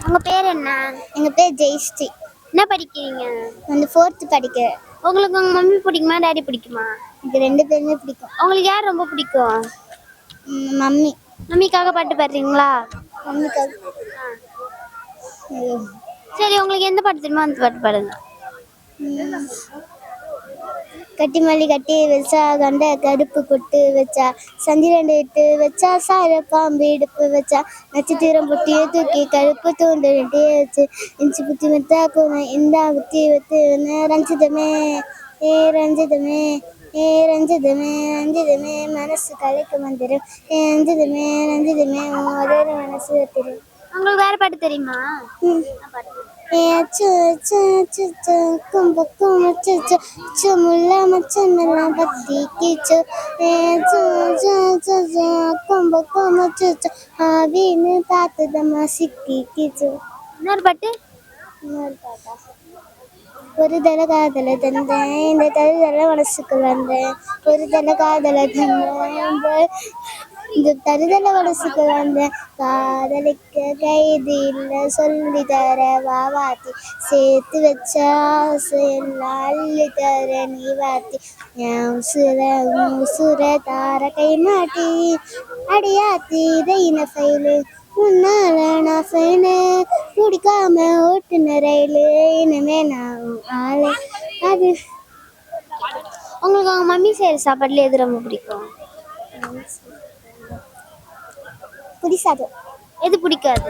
உங்க பேர் என்ன? எங்க பேர் ஜெயஸ்ரீ. என்ன படிக்கிறீங்க? வந்து 4th படிக்கிறேன். உங்களுக்கு உங்க மம்மி பிடிக்குமா டாடி பிடிக்குமா? எனக்கு 2 பேருமே பிடிக்கும். உங்களுக்கு யார் ரொம்ப பிடிக்கும்? மம்மி. மம்மிக்காக பாட்டு பாடுறீங்களா? மம்மிக்காக. சரி, உங்களுக்கு எந்த பாட்டு தெரியுமோ அந்த பாட்டு பாடுங்க. கட்டி மல்லி கட்டி வச்சா கண்ட கருப்பு கொட்டு வச்சா சந்திரன் இட்டு வச்சா சார பாம்பு இடுப்பு வச்சா நட்சத்திரம் புட்டிய தூக்கி கருப்பு தூண்டு நெட்டி வச்சு இஞ்சி புத்தி மெத்தா கூட இந்த புத்தி வச்சு ரஞ்சிதமே ஏ ரஞ்சிதமே ஏ ரஞ்சிதமே ரஞ்சிதமே மனசு கலைக்கு மந்திரம் ஏ ரஞ்சிதமே ரஞ்சிதமே ஒரே மனசு வத்திரும். உங்களுக்கு வேற பாட்டு தெரியுமா? முல்ல மச்சமெல்லாம் பத்தி கீச்சு ஆவின்னு பார்த்ததம்மா சிக்கி கீச்சு. இன்னொரு பாட்டு. ஒரு தல காதல தந்தேன் இந்த தருதல மனசுக்கு வந்தேன் ஒரு தல காதல தந்தேன் இந்த தருதல மனசுக்கு வந்தேன் காதலிக்க கைது இல்லை சொல்லி தர வாவாத்தி சேர்த்து வச்ச ஆசையெல்லாம் அள்ளி தர நீ வாத்தி என் உசுர தார கை மாட்டி அடியாத்தி இதையின ஃபைலு முன்னால நான் ஃபைனு குடிக்காம ஓட்டுன ரயிலு இனிமே நான் ஆளு. அது உங்களுக்கு அவங்க மம்மி செய்கிற சாப்பாடுல எது ரொம்ப பிடிக்கும்? புடி சாதம். எது பிடிக்காது?